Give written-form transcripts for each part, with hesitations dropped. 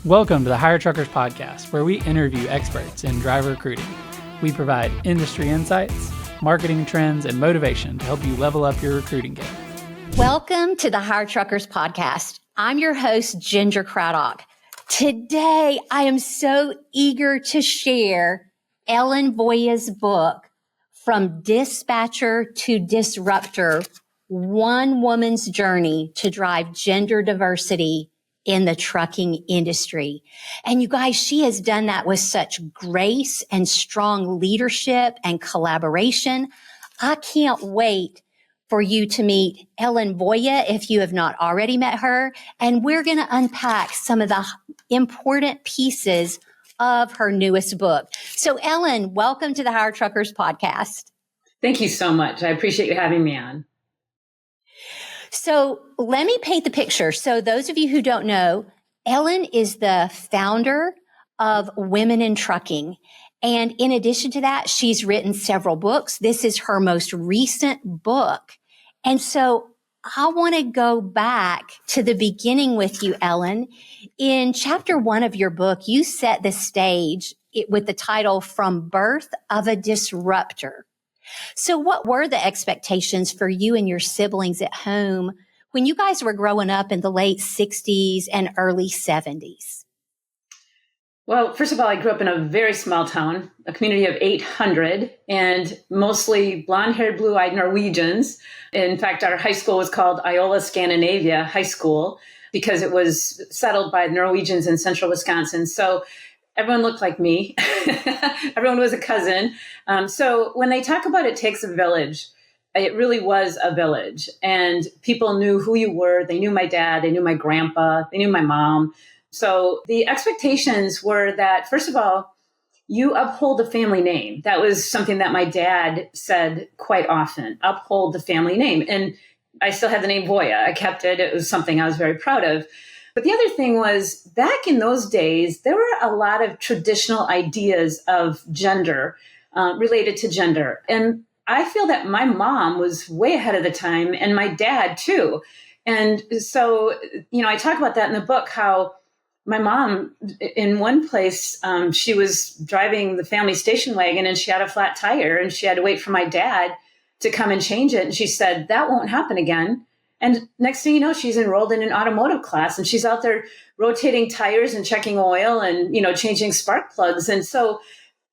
Welcome to the Hire Truckers Podcast, where we interview experts in driver recruiting. We provide industry insights, marketing trends, and motivation to help you level up your recruiting game. Welcome to the Hire Truckers Podcast. I'm your host, Ginger Craddock. Today, I am so eager to share Ellen Voie's book, From Dispatcher to Disruptor, One Woman's Journey to Drive Gender Diversity in the Trucking Industry. And you guys, she has done that with such grace and strong leadership and collaboration. I can't wait for you to meet Ellen Voie if you have not already met her. And we're going to unpack some of the important pieces of her newest book. So Ellen, welcome to the Hire Truckers Podcast. Thank you so much. I appreciate you having me on. So let me paint the picture. So those of you who don't know, Ellen is the founder of Women in Trucking. And in addition to that, she's written several books. This is her most recent book. And so I want to go back to the beginning with you, Ellen. In chapter 1 of your book, you set the stage with the title From Birth of a Disruptor. So what were the expectations for you and your siblings at home when you guys were growing up in the late 60s and early 70s? Well, first of all, I grew up in a very small town, a community of 800, and mostly blonde-haired, blue-eyed Norwegians. In fact, our high school was called Iola Scandinavia High School because it was settled by Norwegians in central Wisconsin. So everyone looked like me. Everyone was a cousin. So when they talk about it takes a village, it really was a village. And people knew who you were. They knew my dad. They knew my grandpa. They knew my mom. So the expectations were that, first of all, you uphold the family name. That was something that my dad said quite often, uphold the family name. And I still had the name Voie. I kept it. It was something I was very proud of. But the other thing was, back in those days, there were a lot of traditional ideas of gender, related to gender. And I feel that my mom was way ahead of the time, and my dad too. And so, I talk about that in the book, how my mom, in one place, she was driving the family station wagon and she had a flat tire and she had to wait for my dad to come and change it. And she said, that won't happen again. And next thing you know, she's enrolled in an automotive class and she's out there rotating tires and checking oil and, changing spark plugs. And so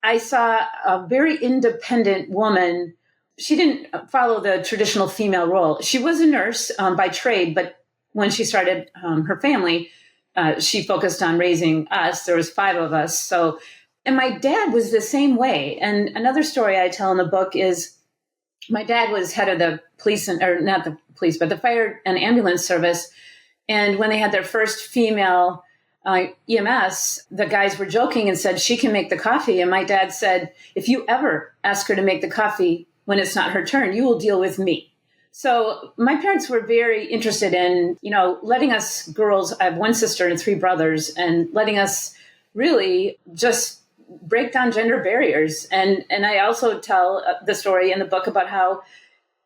I saw a very independent woman. She didn't follow the traditional female role. She was a nurse by trade, but when she started her family, she focused on raising us. There was 5 of us. So, and my dad was the same way. And another story I tell in the book is my dad was head of the police, or not the police, but the fire and ambulance service. And when they had their first female EMS, the guys were joking and said, she can make the coffee. And my dad said, if you ever ask her to make the coffee when it's not her turn, you will deal with me. So my parents were very interested in, letting us girls, I have 1 sister and 3 brothers, and letting us really just break down gender barriers. And I also tell the story in the book about how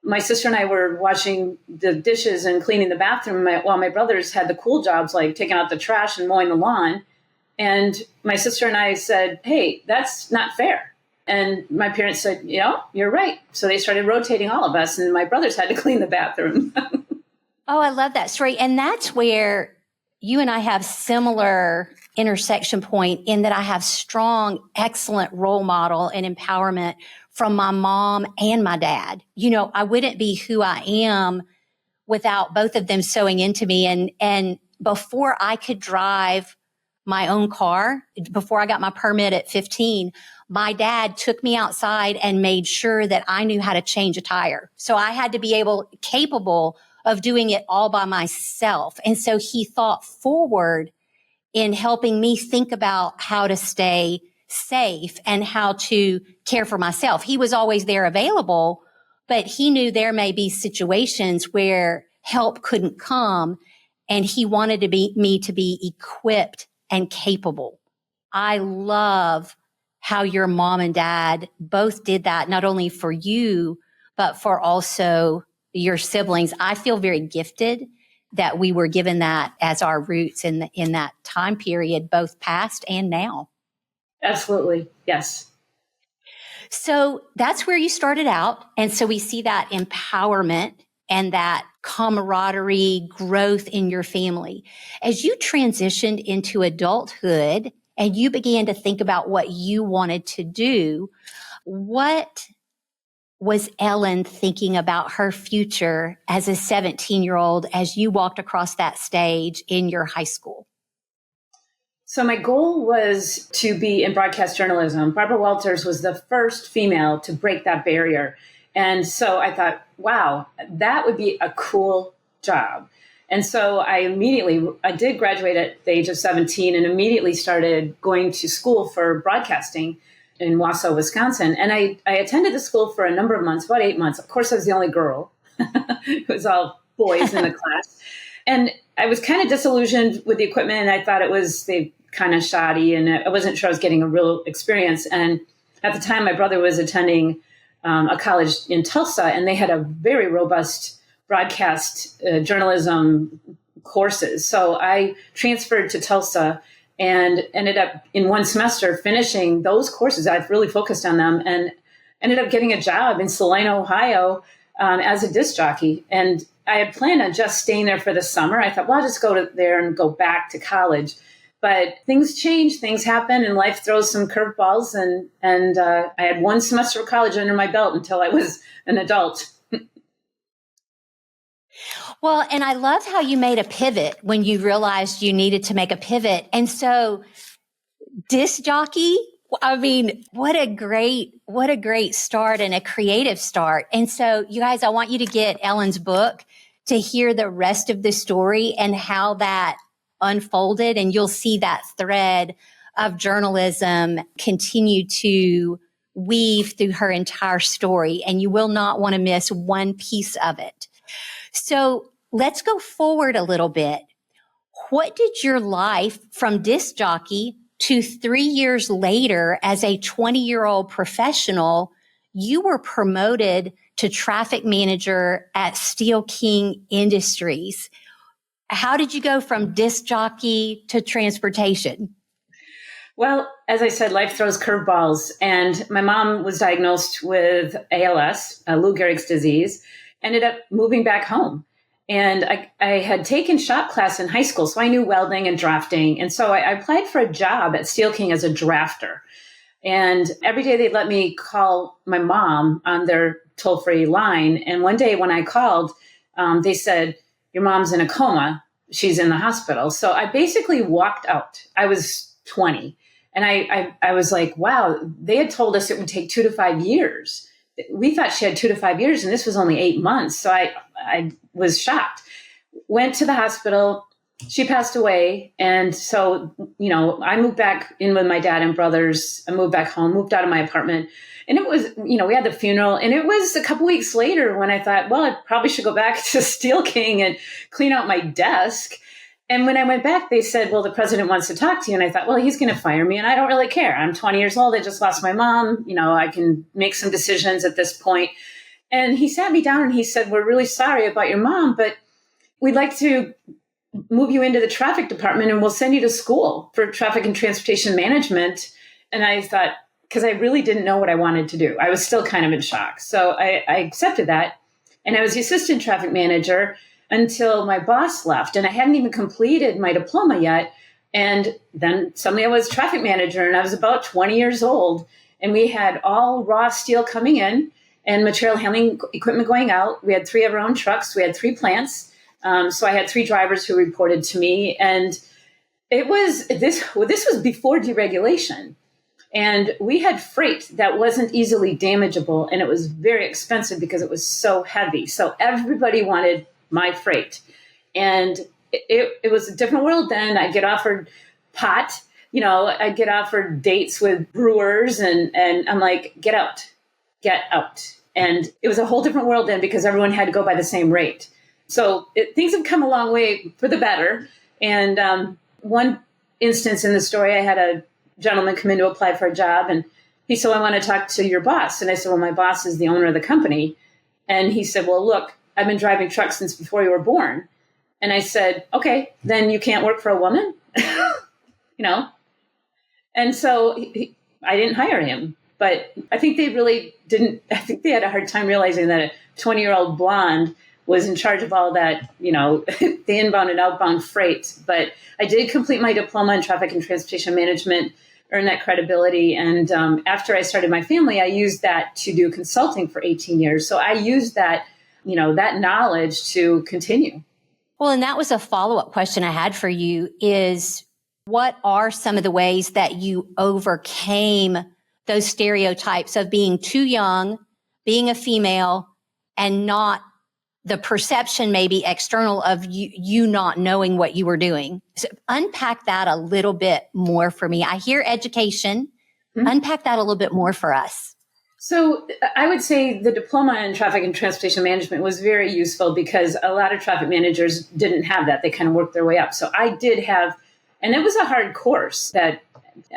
my sister and I were washing the dishes and cleaning the bathroom while my brothers had the cool jobs, like taking out the trash and mowing the lawn. And my sister and I said, hey, that's not fair. And my parents said, you're right. So they started rotating all of us, and my brothers had to clean the bathroom. Oh, I love that story. And that's where you and I have similar intersection point, in that I have strong, excellent role model and empowerment from my mom and my dad. I wouldn't be who I am without both of them sewing into me. And before I could drive my own car, before I got my permit at 15, my dad took me outside and made sure that I knew how to change a tire. So I had to be capable of doing it all by myself. And so he thought forward in helping me think about how to stay safe and how to care for myself. He was always there available, but he knew there may be situations where help couldn't come, and he wanted me to be equipped and capable. I love how your mom and dad both did that, not only for you, but for also your siblings. I feel very gifted that we were given that as our roots in that time period, both past and now. Absolutely. Yes. So that's where you started out. And so we see that empowerment and that camaraderie growth in your family. As you transitioned into adulthood and you began to think about what you wanted to do, what was Ellen thinking about her future as a 17-year-old as you walked across that stage in your high school? So my goal was to be in broadcast journalism. Barbara Walters was the first female to break that barrier. And so I thought, wow, that would be a cool job. And so I did graduate at the age of 17 and immediately started going to school for broadcasting in Wausau, Wisconsin. And I attended the school for a number of months, about 8 months. Of course, I was the only girl. It was all boys in the class. And I was kind of disillusioned with the equipment. And I thought they kind of shoddy. And I wasn't sure I was getting a real experience. And at the time, my brother was attending a college in Tulsa, and they had a very robust broadcast journalism courses. So I transferred to Tulsa and ended up in one semester finishing those courses. I've really focused on them and ended up getting a job in Salina, Ohio, as a disc jockey. And I had planned on just staying there for the summer. I thought, well, I'll just go there and go back to college. But things change, things happen, and life throws some curveballs. And I had one semester of college under my belt until I was an adult. Well, and I love how you made a pivot when you realized you needed to make a pivot. And so disc jockey, I mean, what a great start and a creative start. And so you guys, I want you to get Ellen's book to hear the rest of the story and how that unfolded. And you'll see that thread of journalism continue to weave through her entire story. And you will not want to miss one piece of it. So let's go forward a little bit. What did your life from disc jockey to 3 years later as a 20-year-old professional, you were promoted to traffic manager at Steel King Industries? How did you go from disc jockey to transportation? Well, as I said, life throws curveballs. And my mom was diagnosed with ALS, Lou Gehrig's disease, ended up moving back home. And I had taken shop class in high school, so I knew welding and drafting. And so I applied for a job at Steel King as a drafter. And every day they'd let me call my mom on their toll-free line. And one day when I called, they said, your mom's in a coma. She's in the hospital. So I basically walked out. I was 20. And I was like, wow, they had told us it would take 2 to 5 years. We thought she had 2 to 5 years, and this was only 8 months. So I was shocked. Went to the hospital. She passed away. And so, I moved back in with my dad and brothers. I moved back home, moved out of my apartment. And it was, we had the funeral. And it was a couple weeks later when I thought, well, I probably should go back to Steel King and clean out my desk. And when I went back, they said, well, the president wants to talk to you. And I thought, well, he's going to fire me. And I don't really care. I'm 20 years old. I just lost my mom. I can make some decisions at this point. And he sat me down and he said, we're really sorry about your mom, but we'd like to move you into the traffic department and we'll send you to school for traffic and transportation management. And I thought, because I really didn't know what I wanted to do. I was still kind of in shock. So I accepted that. And I was the assistant traffic manager until my boss left. And I hadn't even completed my diploma yet. And then suddenly I was traffic manager and I was about 20 years old. And we had all raw steel coming in and material handling equipment going out. We had 3 of our own trucks. We had 3 plants. So I had 3 drivers who reported to me. And this was before deregulation. And we had freight that wasn't easily damageable. And it was very expensive because it was so heavy. So everybody wanted my freight. And it was a different world then. I'd get offered pot. I'd get offered dates with brewers. And I'm like, get out. And it was a whole different world then because everyone had to go by the same rate. So things have come a long way for the better. And one instance in the story, I had a gentleman come in to apply for a job. And he said, I want to talk to your boss. And I said, well, my boss is the owner of the company. And he said, well, look, I've been driving trucks since before you were born. And I said, okay, then you can't work for a woman, you know? And so I didn't hire him. But I think they really didn't, I think they had a hard time realizing that a 20-year-old blonde was in charge of all that, the inbound and outbound freight. But I did complete my diploma in traffic and transportation management, earn that credibility. And after I started my family, I used that to do consulting for 18 years. So I used that, that knowledge to continue. Well, and that was a follow-up question I had for you is what are some of the ways that you overcame those stereotypes of being too young, being a female, and not the perception maybe external of you not knowing what you were doing. So unpack that a little bit more for me. I hear education. Mm-hmm. Unpack that a little bit more for us. So I would say the diploma in traffic and transportation management was very useful because a lot of traffic managers didn't have that. They kind of worked their way up. So I did have, and it was a hard course that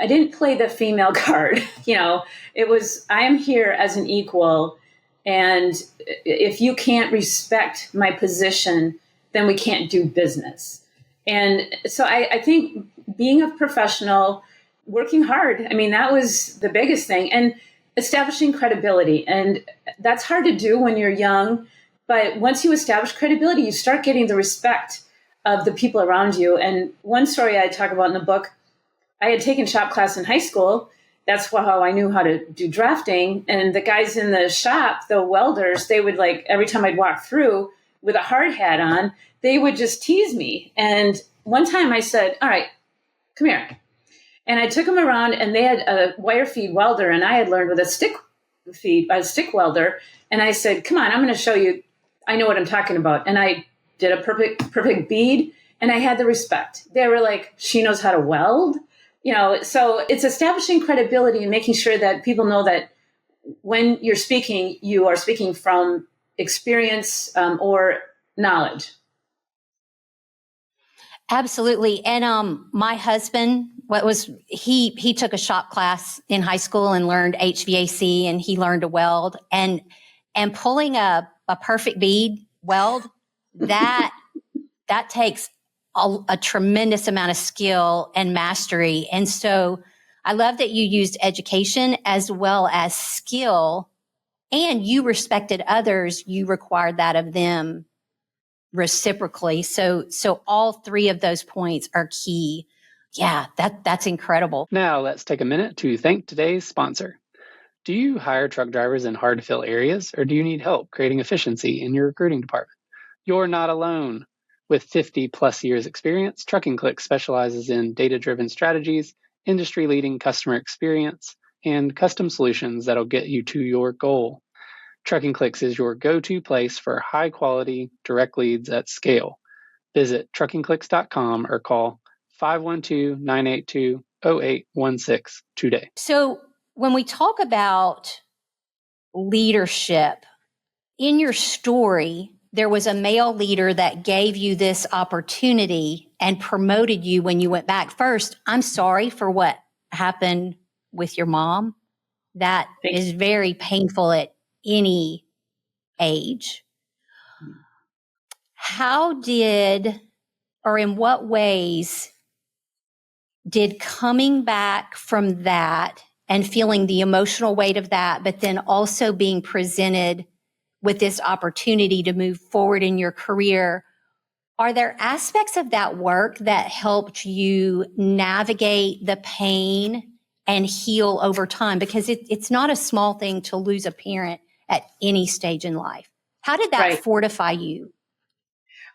I didn't play the female card. It was, I am here as an equal. And if you can't respect my position, then we can't do business. And so I think being a professional, working hard, that was the biggest thing. And establishing credibility. And that's hard to do when you're young. But once you establish credibility, you start getting the respect of the people around you. And one story I talk about in the book, I had taken shop class in high school. That's how I knew how to do drafting. And the guys in the shop, the welders, they would every time I'd walk through with a hard hat on, they would just tease me. And one time I said, all right, come here. And I took them around and they had a wire feed welder and I had learned with a stick welder. And I said, come on, I'm going to show you. I know what I'm talking about. And I did a perfect bead and I had the respect. They were like, she knows how to weld. So it's establishing credibility and making sure that people know that when you're speaking, you are speaking from experience or knowledge. Absolutely. And my husband, he took a shop class in high school and learned HVAC and he learned to weld and pulling a perfect bead weld, that takes a tremendous amount of skill and mastery. And so I love that you used education as well as skill and you respected others. You required that of them reciprocally. So all three of those points are key. Yeah, that's incredible. Now let's take a minute to thank today's sponsor. Do you hire truck drivers in hard to fill areas or do you need help creating efficiency in your recruiting department? You're not alone. With 50 plus years experience, Trucking Clicks specializes in data-driven strategies, industry-leading customer experience, and custom solutions that'll get you to your goal. Trucking Clicks is your go-to place for high-quality, direct leads at scale. Visit truckingclicks.com or call 512-982-0816 today. So when we talk about leadership, in your story, there was a male leader that gave you this opportunity and promoted you when you went back. First, I'm sorry for what happened with your mom. That is very painful at any age. How did, or in what ways did coming back from that and feeling the emotional weight of that, but then also being presented with this opportunity to move forward in your career, are there aspects of that work that helped you navigate the pain and heal over time? Because it's not a small thing to lose a parent at any stage in life. How did that fortify you?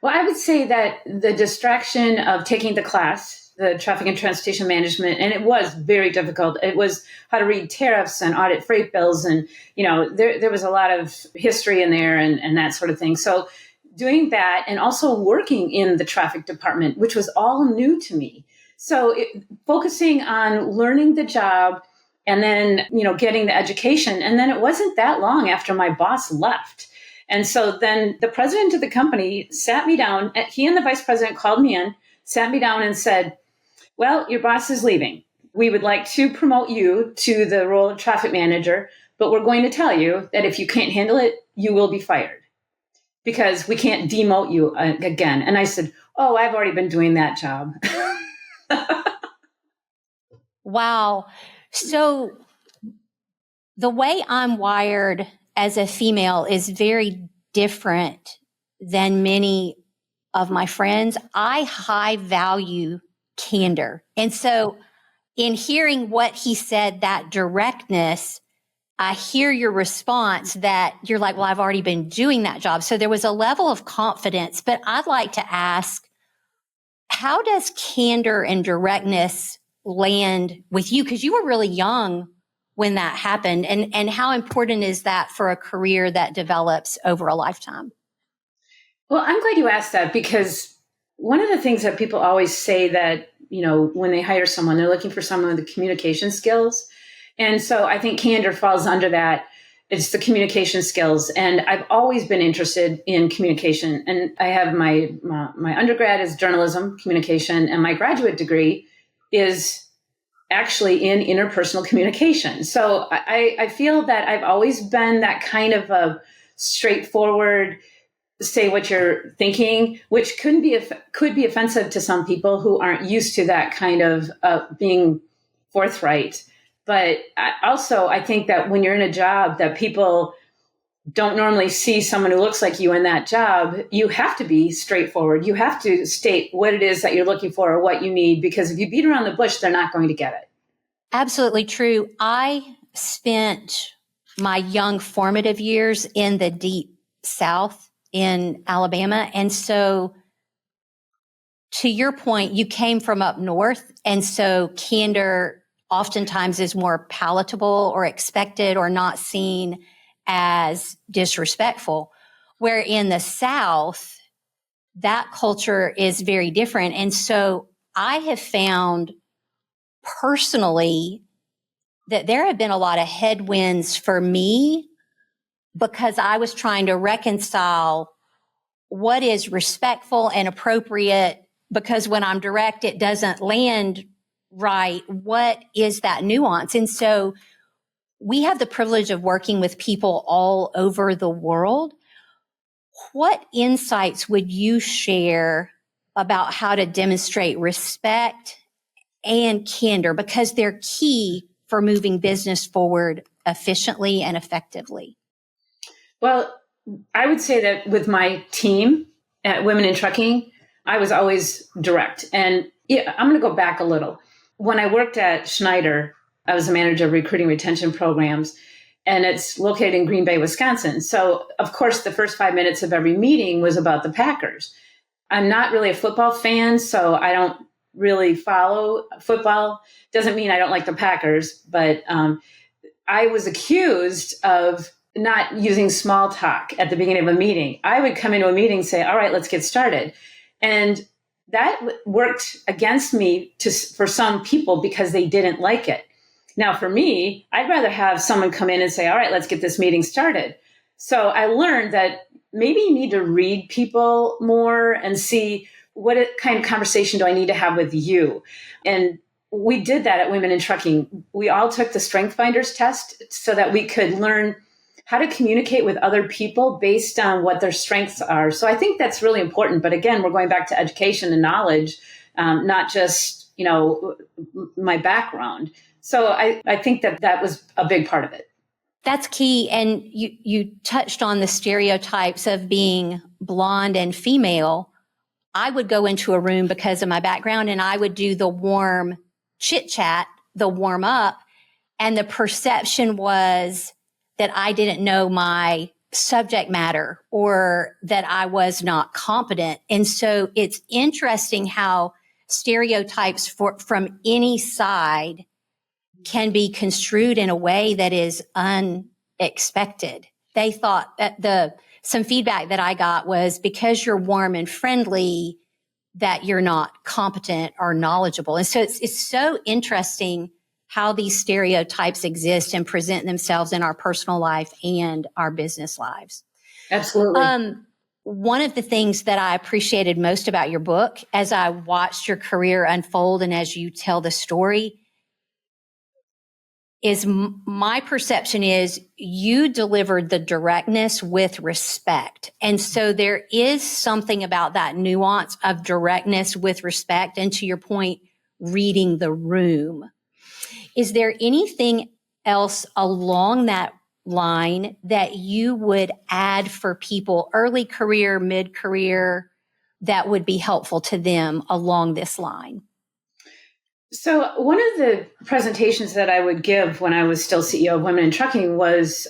Well, I would say that the distraction of taking the class, the traffic and transportation management, and it was very difficult. It was how to read tariffs and audit freight bills. And, there was a lot of history in there and that sort of thing. So doing that and also working in the traffic department, which was all new to me. So focusing on learning the job and then, getting the education. And then it wasn't that long after my boss left. And so then the president of the company sat me down. He and the vice president called me in, sat me down and said, well, your boss is leaving. We would like to promote you to the role of traffic manager, but we're going to tell you that if you can't handle it, you will be fired. because we can't demote you again. And I said, oh, I've already been doing that job. Wow. So the way I'm wired as a female is very different than many of my friends. I high value candor. And so in hearing what he said, that directness, I hear your response that you're like, well, I've already been doing that job. So there was a level of confidence, but I'd like to ask, how does candor and directness land with you? Because you were really young when that happened. And how important is that for a career that develops over a lifetime? Well, I'm glad you asked that, because one of the things that people always say that, when they hire someone, they're looking for someone with the communication skills. And so I think candor falls under that. It's the communication skills. And I've always been interested in communication. And I have my undergrad is journalism communication, and my graduate degree is actually in interpersonal communication. So I feel that I've always been that kind of a straightforward, say what you're thinking, which could be offensive to some people who aren't used to that kind of being forthright. But I think that when you're in a job that people don't normally see someone who looks like you in that job, you have to be straightforward. You have to state what it is that you're looking for or what you need, because if you beat around the bush, they're not going to get it. Absolutely true. I spent my young formative years in the deep South in Alabama. And so to your point, you came from up north. And so candor oftentimes is more palatable or expected or not seen as disrespectful. Where in the South, that culture is very different. And so I have found personally that there have been a lot of headwinds for me because I was trying to reconcile what is respectful and appropriate, because when I'm direct, it doesn't land right. What is that nuance? And so we have the privilege of working with people all over the world. What insights would you share about how to demonstrate respect and candor? Because they're key for moving business forward efficiently and effectively. Well, I would say that with my team at Women in Trucking, I was always direct. And I'm going to go back a little. When I worked at Schneider, I was a manager of recruiting retention programs, and it's located in Green Bay, Wisconsin. So, of course, the first 5 minutes of every meeting was about the Packers. I'm not really a football fan, so I don't really follow football. Doesn't mean I don't like the Packers, but I was accused of not using small talk at the beginning of a meeting. I would come into a meeting and say, all right, let's get started. And that worked against me for some people because they didn't like it. Now, for me, I'd rather have someone come in and say, all right, let's get this meeting started. So I learned that maybe you need to read people more and see what kind of conversation do I need to have with you. And we did that at Women in Trucking. We all took the Strength Finders test so that we could learn how to communicate with other people based on what their strengths are. So I think that's really important. But again, we're going back to education and knowledge, not just, my background. So I think that was a big part of it. That's key. And you touched on the stereotypes of being blonde and female. I would go into a room because of my background and I would do the warm chit chat, the warm up. And the perception was that I didn't know my subject matter or that I was not competent. And so it's interesting how stereotypes from any side can be construed in a way that is unexpected. They thought that some feedback that I got was because you're warm and friendly, that you're not competent or knowledgeable. And so it's so interesting how these stereotypes exist and present themselves in our personal life and our business lives. Absolutely. One of the things that I appreciated most about your book, as I watched your career unfold and as you tell the story, is my perception is you delivered the directness with respect. And so there is something about that nuance of directness with respect. And to your point, reading the room. Is there anything else along that line that you would add for people early career, mid-career, that would be helpful to them along this line? So one of the presentations that I would give when I was still CEO of Women in Trucking was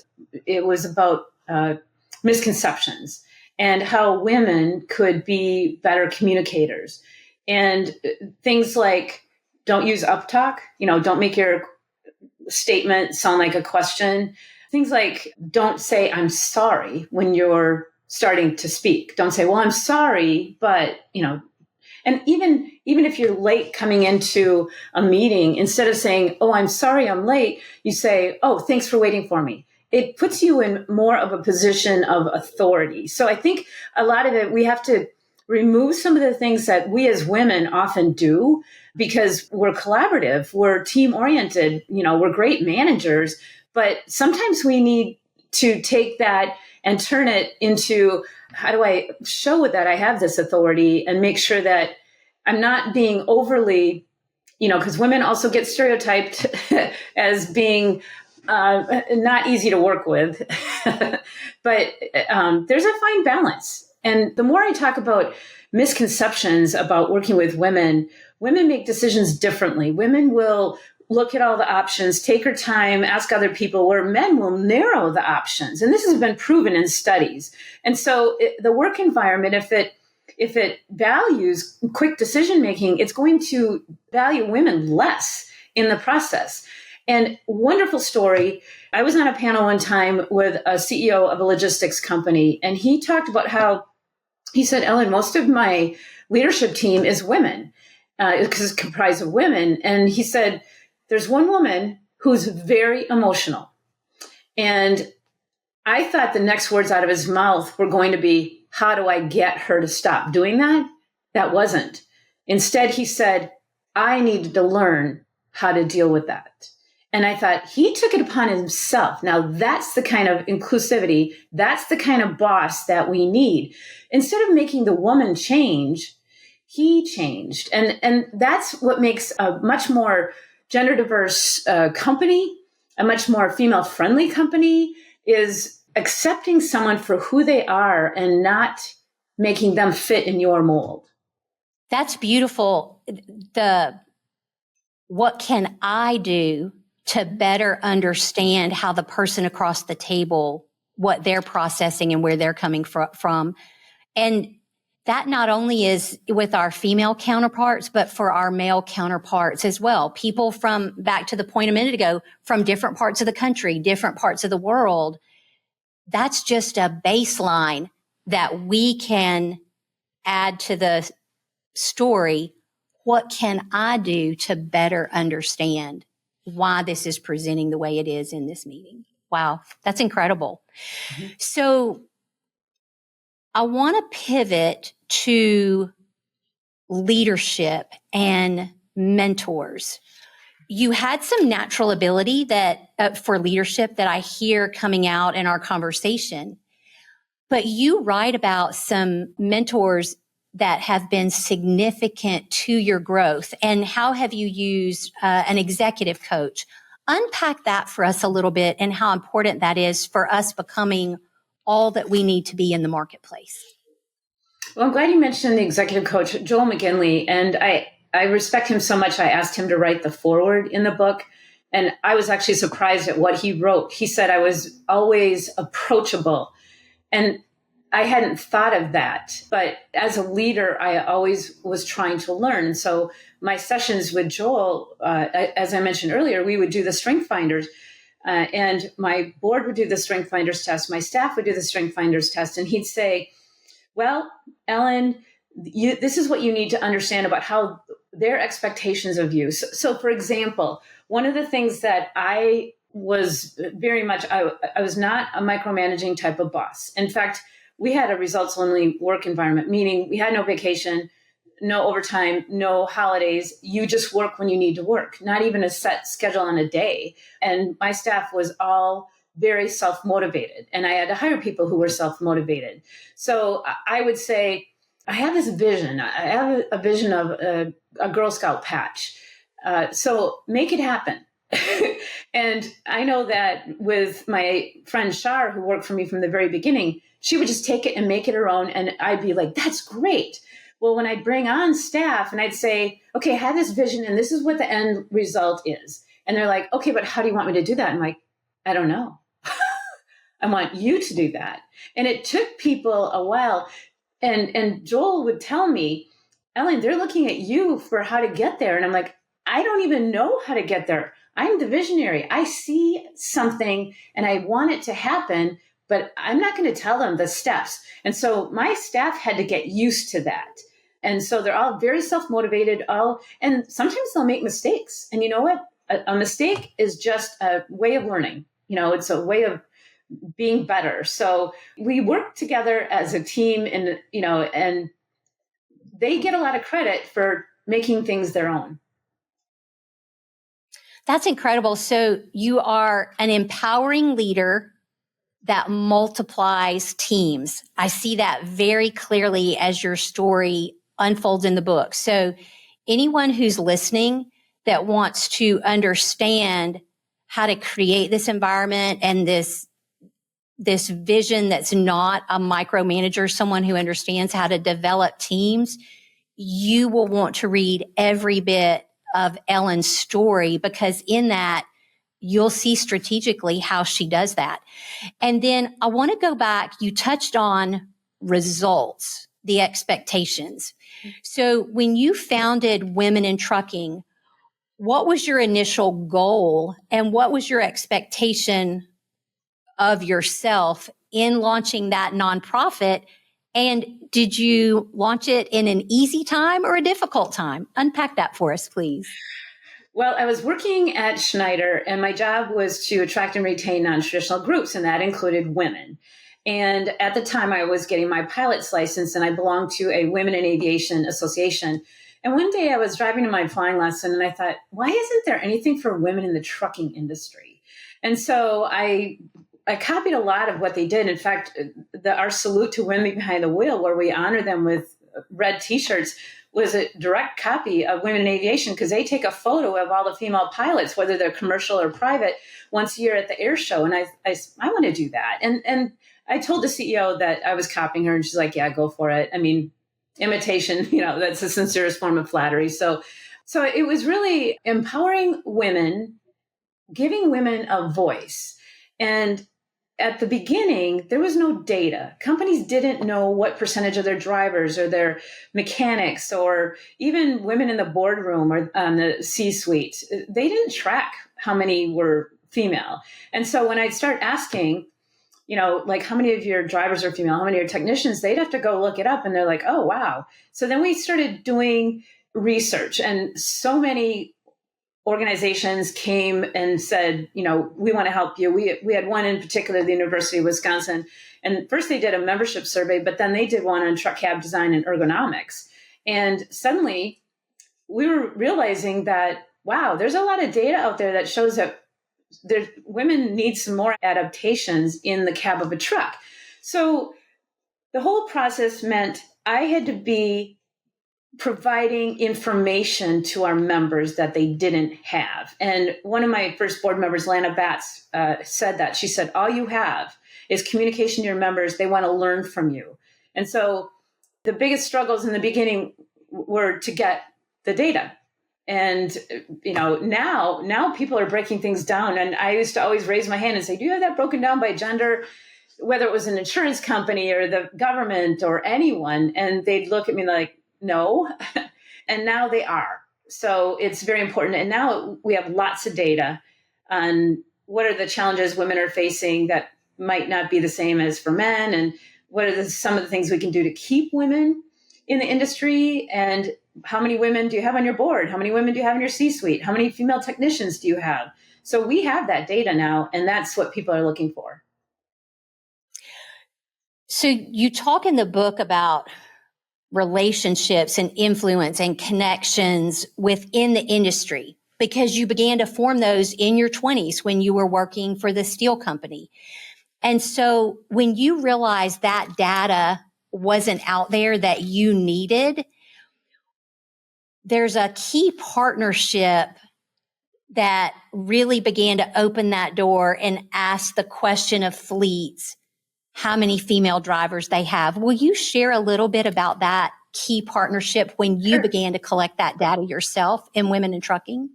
about misconceptions and how women could be better communicators, and things like don't use uptalk, don't make your statement sound like a question. Things like don't say I'm sorry when you're starting to speak. Don't say, well, I'm sorry, but and even if you're late coming into a meeting, instead of saying, oh, I'm sorry I'm late, you say, oh, thanks for waiting for me. It puts you in more of a position of authority. So I think a lot of it, we have to remove some of the things that we as women often do because we're collaborative, we're team oriented, we're great managers, but sometimes we need to take that and turn it into, how do I show that I have this authority and make sure that I'm not being overly, because women also get stereotyped as being not easy to work with. But there's a fine balance. And the more I talk about misconceptions about working with women make decisions differently. Women will look at all the options, take her time, ask other people, where men will narrow the options. And this has been proven in studies. And so the work environment, if it values quick decision making, it's going to value women less in the process. And wonderful story. I was on a panel one time with a CEO of a logistics company, and he talked about how he said, Ellen, most of my leadership team is women because it's comprised of women. And he said, there's one woman who's very emotional. And I thought the next words out of his mouth were going to be, how do I get her to stop doing that? That wasn't. Instead, he said, I needed to learn how to deal with that. And I thought he took it upon himself. Now that's the kind of inclusivity. That's the kind of boss that we need. Instead of making the woman change, he changed. And that's what makes a much more gender diverse company, a much more female friendly company, is accepting someone for who they are and not making them fit in your mold. That's beautiful. What can I do to better understand how the person across the table, what they're processing and where they're coming from. And that not only is with our female counterparts, but for our male counterparts as well. People from, back to the point a minute ago, from different parts of the country, different parts of the world. That's just a baseline that we can add to the story. What can I do to better understand why this is presenting the way it is in this meeting? Wow, that's incredible. Mm-hmm. So I want to pivot to leadership and mentors. You had some natural ability that for leadership that I hear coming out in our conversation, but you write about some mentors that have been significant to your growth. And how have you used an executive coach? Unpack that for us a little bit and how important that is for us becoming all that we need to be in the marketplace. Well, I'm glad you mentioned the executive coach, Joel McGinley. And I respect him so much. I asked him to write the foreword in the book. And I was actually surprised at what he wrote. He said I was always approachable. And I hadn't thought of that, but as a leader, I always was trying to learn. And so my sessions with Joel, as I mentioned earlier, we would do the Strength Finders, and my board would do the Strength Finders test. My staff would do the Strength Finders test, and he'd say, well, Ellen, this is what you need to understand about how their expectations of you. So for example, one of the things that I was very much, I was not a micromanaging type of boss. In fact, we had a results-only work environment, meaning we had no vacation, no overtime, no holidays. You just work when you need to work, not even a set schedule on a day. And my staff was all very self-motivated. And I had to hire people who were self-motivated. So I would say, I have this vision. I have a vision of a Girl Scout patch. So make it happen. And I know that with my friend Shar, who worked for me from the very beginning, she would just take it and make it her own. And I'd be like, that's great. Well, when I'd bring on staff and I'd say, okay, I have this vision and this is what the end result is. And they're like, okay, but how do you want me to do that? I'm like, I don't know. I want you to do that. And it took people a while. And Joel would tell me, Ellen, they're looking at you for how to get there. And I'm like, I don't even know how to get there. I'm the visionary. I see something and I want it to happen, but I'm not going to tell them the steps. And so my staff had to get used to that. And so they're all very self-motivated, and sometimes they'll make mistakes. And you know what? A mistake is just a way of learning. It's a way of being better. So we work together as a team, and they get a lot of credit for making things their own. That's incredible. So you are an empowering leader that multiplies teams. I see that very clearly as your story unfolds in the book. So anyone who's listening that wants to understand how to create this environment and this vision that's not a micromanager, someone who understands how to develop teams, you will want to read every bit of Ellen's story, because in that, you'll see strategically how she does that. And then I want to go back. You touched on results, the expectations. So when you founded Women in Trucking, what was your initial goal and what was your expectation of yourself in launching that nonprofit? And did you launch it in an easy time or a difficult time? Unpack that for us, please. Well, I was working at Schneider, and my job was to attract and retain non-traditional groups, and that included women. And at the time, I was getting my pilot's license, and I belonged to a Women in Aviation Association. And one day I was driving to my flying lesson, and I thought, why isn't there anything for women in the trucking industry? And so I copied a lot of what they did. In fact, our salute to women behind the wheel, where we honor them with red T-shirts, was a direct copy of Women in Aviation, because they take a photo of all the female pilots, whether they're commercial or private, once a year at the air show. And I want to do that. And I told the CEO that I was copying her, and she's like, yeah, go for it. I mean, imitation, that's the sincerest form of flattery. So it was really empowering women, giving women a voice. And at the beginning, there was no data. Companies didn't know what percentage of their drivers or their mechanics or even women in the boardroom or on the C-suite, they didn't track how many were female. And so when I'd start asking, like how many of your drivers are female, how many are technicians, they'd have to go look it up. And they're like, oh, wow. So then we started doing research, and so many organizations came and said, we want to help you. We had one in particular, the University of Wisconsin. And first they did a membership survey, but then they did one on truck cab design and ergonomics. And suddenly we were realizing that, wow, there's a lot of data out there that shows that women need some more adaptations in the cab of a truck. So the whole process meant I had to be providing information to our members that they didn't have. And one of my first board members, Lana Batts, said that. She said, all you have is communication to your members. They want to learn from you. And so the biggest struggles in the beginning were to get the data. And, now people are breaking things down. And I used to always raise my hand and say, do you have that broken down by gender, whether it was an insurance company or the government or anyone? And they'd look at me like, no. And now they are. So it's very important. And now we have lots of data on what are the challenges women are facing that might not be the same as for men. And what are some of the things we can do to keep women in the industry? And how many women do you have on your board? How many women do you have in your C-suite? How many female technicians do you have? So we have that data now, and that's what people are looking for. So you talk in the book about relationships and influence and connections within the industry because you began to form those in your 20s when you were working for the steel company. And so when you realized that data wasn't out there that you needed, there's a key partnership that really began to open that door and ask the question of fleets, how many female drivers they have. Will you share a little bit about that key partnership when you Sure. began to collect that data yourself in women in trucking?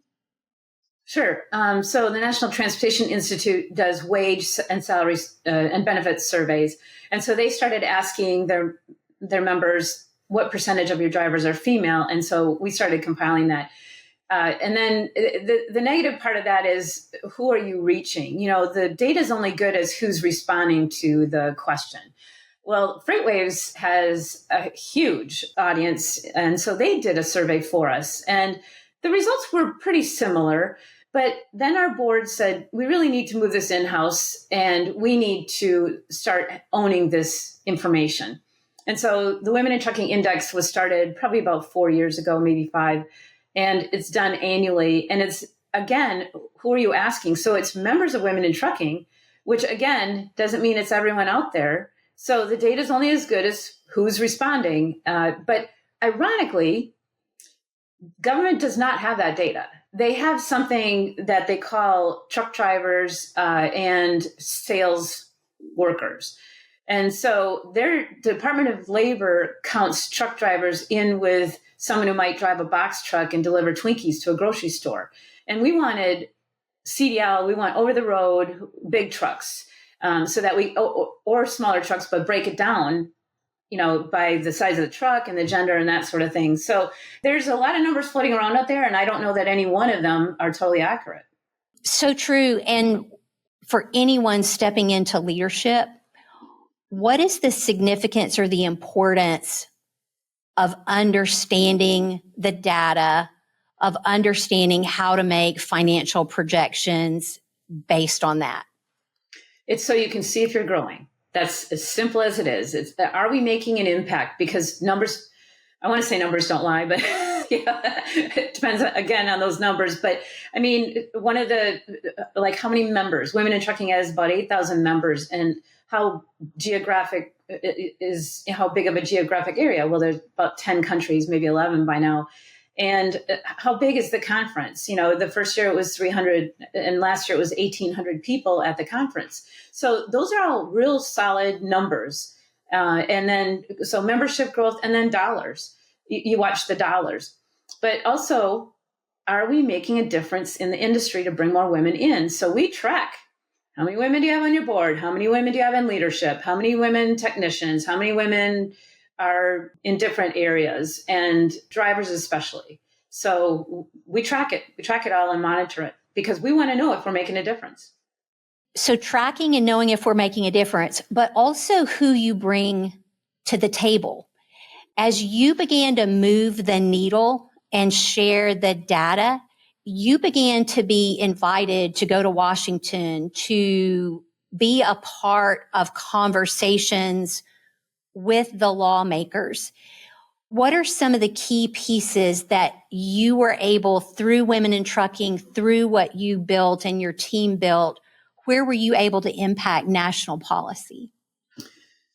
Sure. So the National Transportation Institute does wage and salaries and benefits surveys. And so they started asking their members, what percentage of your drivers are female? And so we started compiling that. And then the negative part of that is, who are you reaching? You know, the data is only good as who's responding to the question. Well, FreightWaves has a huge audience, and so they did a survey for us. And the results were pretty similar. But then our board said, we really need to move this in-house, and we need to start owning this information. And so the Women in Trucking Index was started probably about 4 years ago, maybe 5. And it's done annually. And it's, again, who are you asking? So it's members of Women in Trucking, which, again, doesn't mean it's everyone out there. So the data is only as good as who's responding. But ironically, government does not have that data. They have something that they call truck drivers and sales workers. And so their Department of Labor counts truck drivers in with someone who might drive a box truck and deliver Twinkies to a grocery store. And we wanted CDL, we want over the road, big trucks, so that or smaller trucks, but break it down, you know, by the size of the truck and the gender and that sort of thing. So there's a lot of numbers floating around out there, and I don't know that any one of them are totally accurate. So true. And for anyone stepping into leadership, what is the significance or the importance of understanding the data, of understanding how to make financial projections based on that? It's so you can see if you're growing. That's as simple as it is. It's, are we making an impact? Because numbers, I want to say numbers don't lie, but yeah, it depends again on those numbers. But I mean, one of the, like how many members? Women in Trucking has about 8,000 members, and how geographic is, how big of a geographic area? Well, there's about 10 countries, maybe 11 by now. And how big is the conference? You know, the first year it was 300, and last year it was 1,800 people at the conference. So those are all real solid numbers. And then, so membership growth, and then dollars. You watch the dollars. But also, are we making a difference in the industry to bring more women in? So we track. How many women do you have on your board? How many women do you have in leadership? How many women technicians? How many women are in different areas, and drivers especially? So we track it. We track it all and monitor it because we want to know if we're making a difference. So tracking and knowing if we're making a difference, but also who you bring to the table. As you began to move the needle and share the data, you began to be invited to go to Washington to be a part of conversations with the lawmakers. What are some of the key pieces that you were able, through Women in Trucking, through what you built and your team built, where were you able to impact national policy?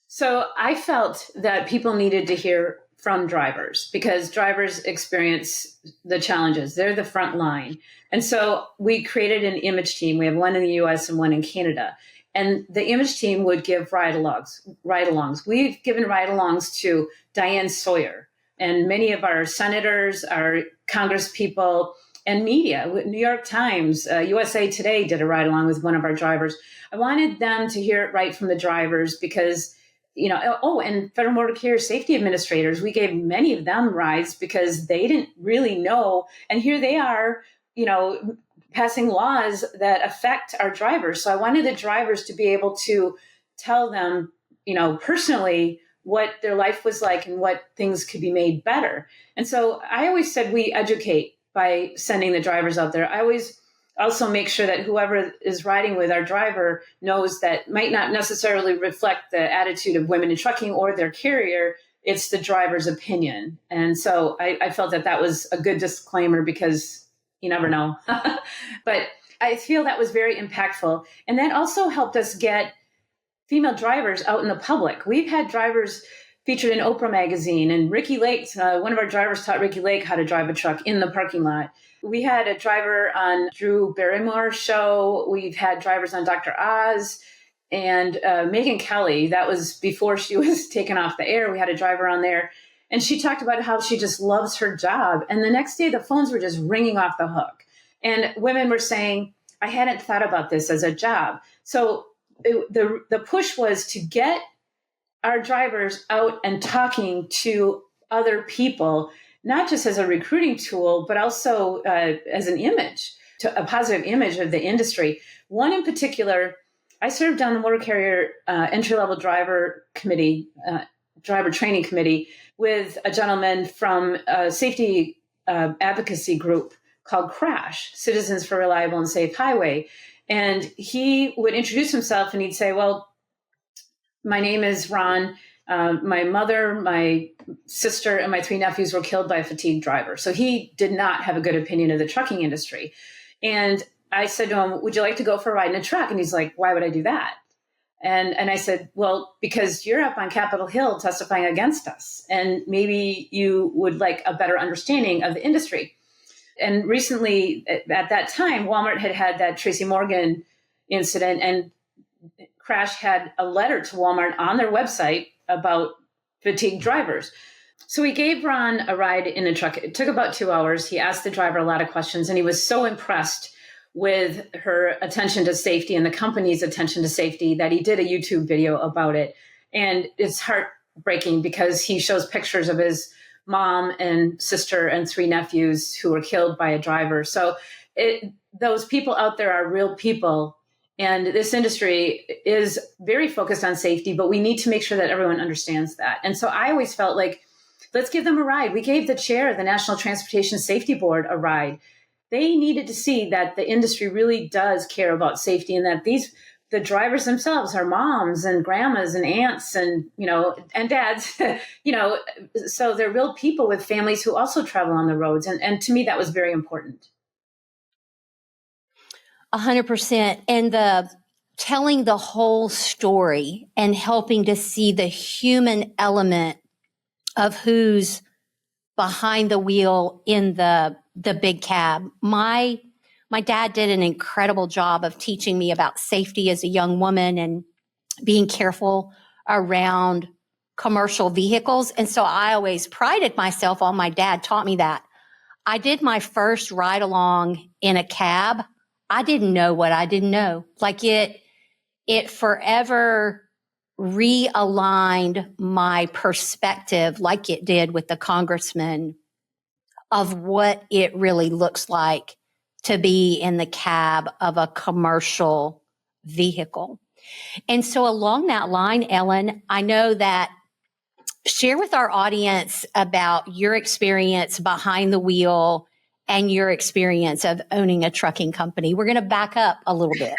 So I felt that people needed to hear from drivers because drivers experience the challenges. They're the front line. And so we created an image team. We have one in the US and one in Canada. And the image team would give ride-alongs. We've given ride-alongs to Diane Sawyer and many of our senators, our congresspeople, and media. New York Times, USA Today did a ride-along with one of our drivers. I wanted them to hear it right from the drivers because, you know, and Federal Motor Carrier Safety Administrators, we gave many of them rides because they didn't really know. And here they are, you know, passing laws that affect our drivers. So I wanted the drivers to be able to tell them, you know, personally what their life was like and what things could be made better. And so I always said we educate by sending the drivers out there. I always also make sure that whoever is riding with our driver knows that might not necessarily reflect the attitude of Women in Trucking or their carrier, it's the driver's opinion. And so I felt that that was a good disclaimer because you never know. But I feel that was very impactful. And that also helped us get female drivers out in the public. We've had drivers featured in Oprah magazine, and Ricky Lake, one of our drivers taught Ricky Lake how to drive a truck in the parking lot. We had a driver on Drew Barrymore's show. We've had drivers on Dr. Oz and Megyn Kelly. That was before she was taken off the air. We had a driver on there, and she talked about how she just loves her job. And the next day, the phones were just ringing off the hook. And women were saying, I hadn't thought about this as a job. So the push was to get our drivers out and talking to other people, not just as a recruiting tool, but also as an image, to a positive image of the industry. One in particular, I served on the motor carrier entry-level driver committee, driver training committee, with a gentleman from a safety advocacy group called CRASH, Citizens for Reliable and Safe Highway. And he would introduce himself and he'd say, well, my name is Ron. My mother, my sister, and my 3 nephews were killed by a fatigued driver. So he did not have a good opinion of the trucking industry. And I said to him, would you like to go for a ride in a truck? And he's like, why would I do that? And I said, well, because you're up on Capitol Hill testifying against us. And maybe you would like a better understanding of the industry. And recently, at that time, Walmart had that Tracy Morgan incident, and Crash had a letter to Walmart on their website about fatigued drivers. So we gave Ron a ride in a truck. It took about 2 hours. He asked the driver a lot of questions, and he was so impressed with her attention to safety and the company's attention to safety that he did a YouTube video about it. And it's heartbreaking because he shows pictures of his mom and sister and 3 nephews who were killed by a driver. So those people out there are real people. And this industry is very focused on safety, but we need to make sure that everyone understands that. And so I always felt like, let's give them a ride. We gave the chair of the National Transportation Safety Board a ride. They needed to see that the industry really does care about safety, and that the drivers themselves are moms and grandmas and aunts and, and dads, so they're real people with families who also travel on the roads. And to me, that was very important. 100%. And telling the whole story and helping to see the human element of who's behind the wheel in the big cab. My dad did an incredible job of teaching me about safety as a young woman and being careful around commercial vehicles. And so I always prided myself on my dad taught me that. I did my first ride along in a cab. I didn't know what I didn't know. Like it forever realigned my perspective, like it did with the congressman, of what it really looks like to be in the cab of a commercial vehicle. And so along that line, Ellen, I know that share with our audience about your experience behind the wheel and your experience of owning a trucking company. We're going to back up a little bit.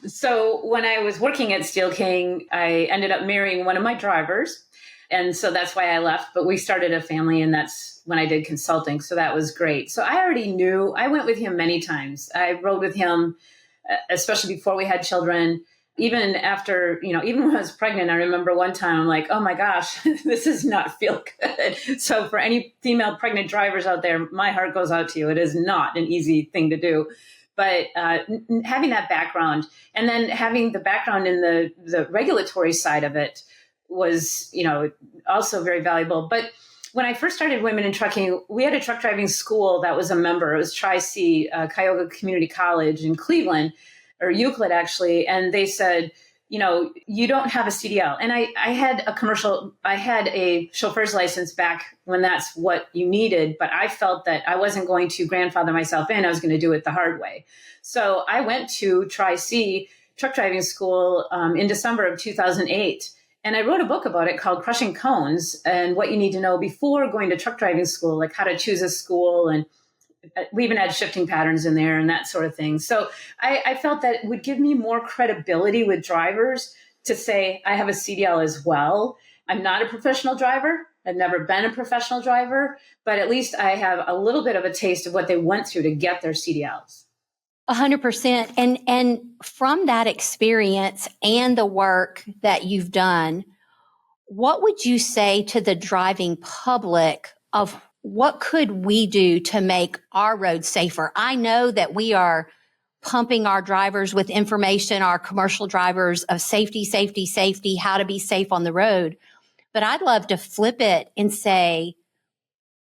So when I was working at Steel King, I ended up marrying one of my drivers. And so that's why I left. But we started a family, and that's when I did consulting. So that was great. So I already knew. I went with him many times. I rode with him, especially before we had children. Even after, even when I was pregnant, I remember one time I'm like, oh my gosh, this does not feel good. So for any female pregnant drivers out there, my heart goes out to you. It is not an easy thing to do. But having that background, and then having the background in the regulatory side of it was, also very valuable. But when I first started Women in Trucking, we had a truck driving school that was a member. It was Tri-C, Cuyahoga Community College in Cleveland, or Euclid actually. And they said, you don't have a CDL. And I had a chauffeur's license back when that's what you needed, but I felt that I wasn't going to grandfather myself in. I was going to do it the hard way. So I went to Tri-C truck driving school in December of 2008. And I wrote a book about it called Crushing Cones and what you need to know before going to truck driving school, like how to choose a school. And we even had shifting patterns in there and that sort of thing. So I felt that it would give me more credibility with drivers to say, I have a CDL as well. I'm not a professional driver. I've never been a professional driver, but at least I have a little bit of a taste of what they went through to get their CDLs. 100%. And from that experience and the work that you've done, what would you say to the driving public of what could we do to make our roads safer? I know that we are pumping our drivers with information, our commercial drivers, of safety, safety, safety, how to be safe on the road. But I'd love to flip it and say,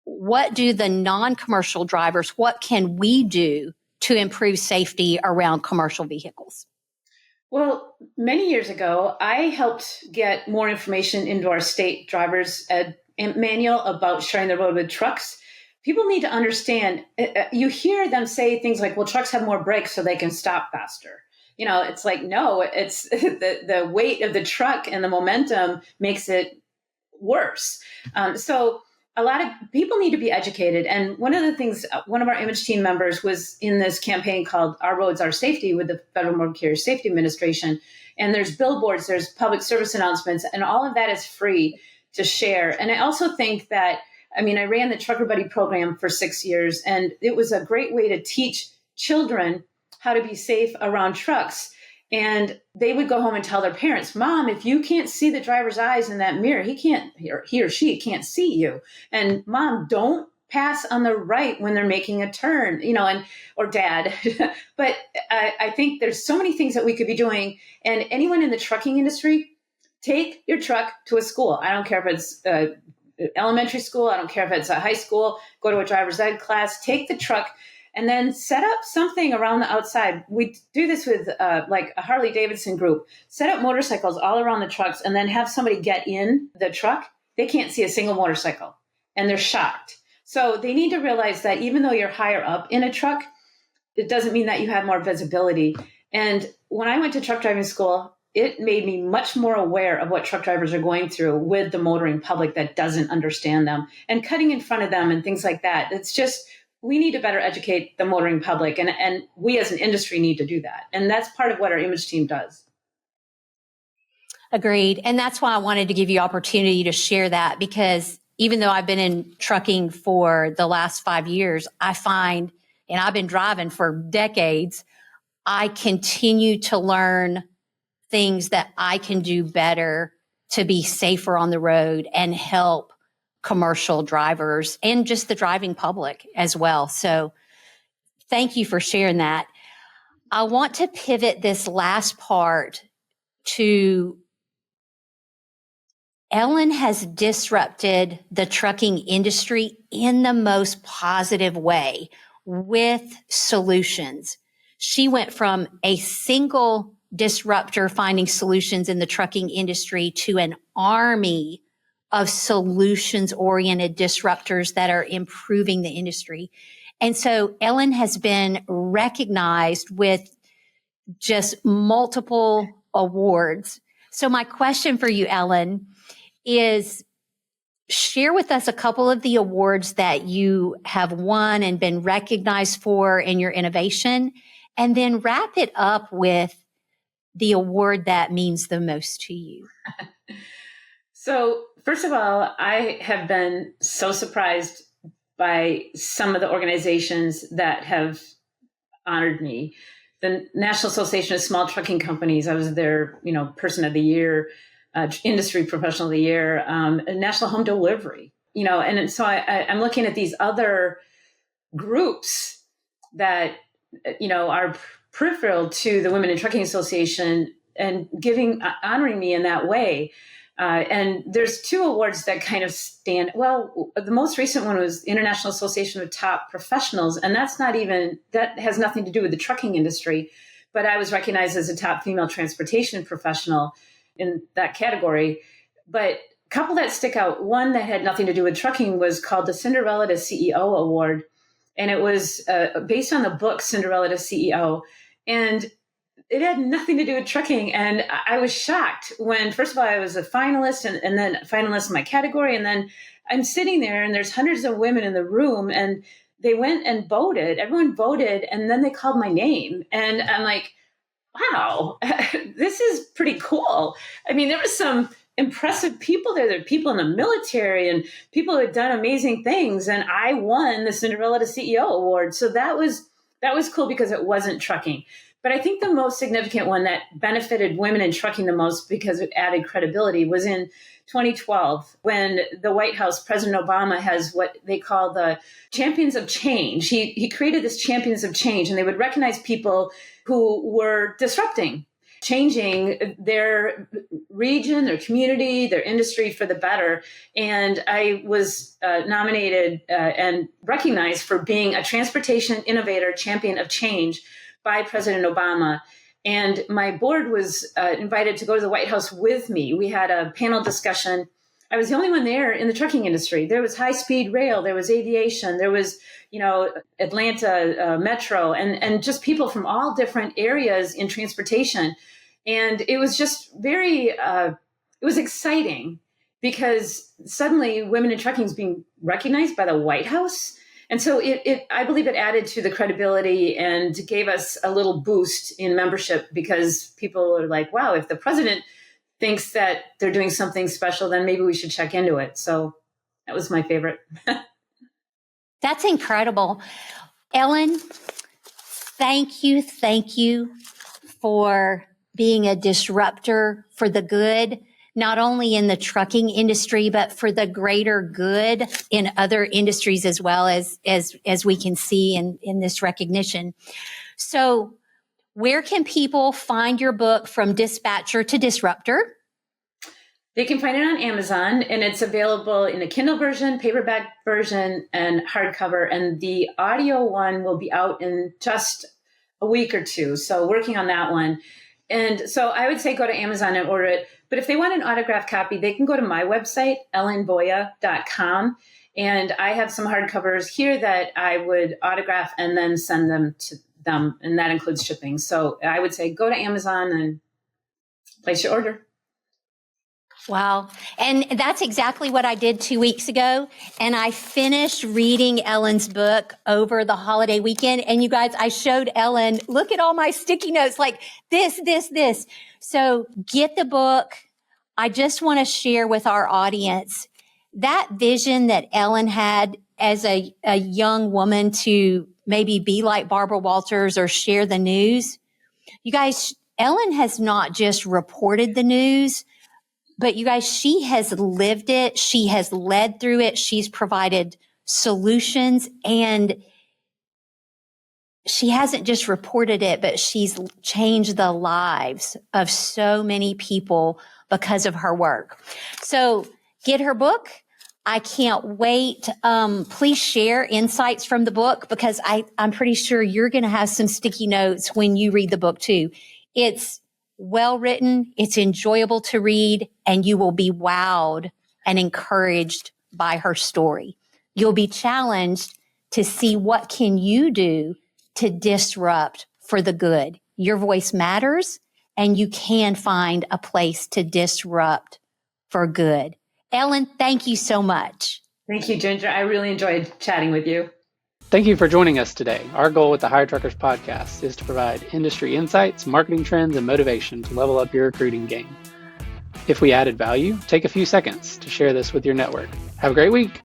what do the non-commercial drivers, what can we do to improve safety around commercial vehicles? Well, many years ago, I helped get more information into our state driver's ed manual about sharing the road with trucks. People need to understand, you hear them say things like, well, trucks have more brakes so they can stop faster. You know, it's like, no, it's the weight of the truck and the momentum makes it worse. So a lot of people need to be educated. And one of the things, one of our image team members was in this campaign called Our Roads, Our Safety with the Federal Motor Carrier Safety Administration. And there's billboards, there's public service announcements, and all of that is free to share. And I also think that, I mean, I ran the Trucker Buddy program for 6 years, and it was a great way to teach children how to be safe around trucks. And they would go home and tell their parents, Mom, if you can't see the driver's eyes in that mirror, he or she can't see you. And Mom, don't pass on the right when they're making a turn, you know, and or Dad. But I think there's so many things that we could be doing. And anyone in the trucking industry, take your truck to a school. I don't care if it's elementary school. I don't care if it's a high school. Go to a driver's ed class. Take the truck and then set up something around the outside. We do this with like a Harley Davidson group. Set up motorcycles all around the trucks and then have somebody get in the truck. They can't see a single motorcycle and they're shocked. So they need to realize that even though you're higher up in a truck, it doesn't mean that you have more visibility. And when I went to truck driving school, it made me much more aware of what truck drivers are going through with the motoring public that doesn't understand them and cutting in front of them and things like that. It's just, we need to better educate the motoring public, and we as an industry need to do that. And that's part of what our image team does. Agreed. And that's why I wanted to give you opportunity to share that, because even though I've been in trucking for the last 5 years, I find, and I've been driving for decades, I continue to learn things that I can do better to be safer on the road and help commercial drivers and just the driving public as well. So thank you for sharing that. I want to pivot this last part to Ellen has disrupted the trucking industry in the most positive way with solutions. She went from a single disruptor finding solutions in the trucking industry to an army of solutions-oriented disruptors that are improving the industry. And so Ellen has been recognized with just multiple awards. So my question for you, Ellen, is share with us a couple of the awards that you have won and been recognized for in your innovation, and then wrap it up with the award that means the most to you. So, first of all, I have been so surprised by some of the organizations that have honored me. The National Association of Small Trucking Companies, I was their, Person of the Year, Industry Professional of the Year, National Home Delivery, and so I'm looking at these other groups that, are peripheral to the Women in Trucking Association and honoring me in that way. And there's two awards that kind of stand. Well, the most recent one was International Association of Top Professionals. And that has nothing to do with the trucking industry, but I was recognized as a top female transportation professional in that category. But a couple that stick out, one that had nothing to do with trucking was called the Cinderella to CEO Award. And it was based on the book Cinderella to CEO. And it had nothing to do with trucking. And I was shocked when, first of all, I was a finalist and then a finalist in my category. And then I'm sitting there and there's hundreds of women in the room and they went and voted. Everyone voted. And then they called my name. And I'm like, wow, this is pretty cool. I mean, there was some impressive people there. There are people in the military and people who had done amazing things. And I won the Cinderella to CEO award. So that was cool because it wasn't trucking. But I think the most significant one that benefited women in trucking the most because it added credibility was in 2012 when the White House, President Obama has what they call the Champions of Change. He created this Champions of Change, and they would recognize people who were disrupting, changing their region, their community, their industry for the better. And I was nominated and recognized for being a transportation innovator champion of change by President Obama. And my board was invited to go to the White House with me. We had a panel discussion. I was the only one there in the trucking industry. There was high-speed rail, there was aviation, there was, Atlanta Metro, and just people from all different areas in transportation. And it was just it was exciting because suddenly women in trucking is being recognized by the White House. And so I believe it added to the credibility and gave us a little boost in membership because people are like, wow, if the president thinks that they're doing something special, then maybe we should check into it. So that was my favorite. That's incredible. Ellen, thank you for being a disruptor for the good, not only in the trucking industry, but for the greater good in other industries as well as we can see in this recognition. So where can people find your book From Dispatcher to Disruptor? They can find it on Amazon, and it's available in a Kindle version, paperback version, and hardcover. And the audio one will be out in just a week or two. So working on that one. And so I would say go to Amazon and order it. But if they want an autographed copy, they can go to my website, ellenvoie.com. And I have some hardcovers here that I would autograph and then send them to them. And that includes shipping. So I would say go to Amazon and place your order. Wow. And that's exactly what I did 2 weeks ago. And I finished reading Ellen's book over the holiday weekend. And you guys, I showed Ellen, look at all my sticky notes, like this. So get the book. I just want to share with our audience that vision that Ellen had as a young woman to maybe be like Barbara Walters or share the news. You guys, Ellen has not just reported the news, but you guys, she has lived it. She has led through it. She's provided solutions, and she hasn't just reported it, but she's changed the lives of so many people because of her work. So get her book. I can't wait. Please share insights from the book because I'm pretty sure you're going to have some sticky notes when you read the book too. It's well written, it's enjoyable to read, and you will be wowed and encouraged by her story. You'll be challenged to see what can you do to disrupt for the good. Your voice matters, and you can find a place to disrupt for good. Ellen, thank you so much. Thank you, Ginger. I really enjoyed chatting with you. Thank you for joining us today. Our goal with the Hire Truckers podcast is to provide industry insights, marketing trends, and motivation to level up your recruiting game. If we added value, take a few seconds to share this with your network. Have a great week.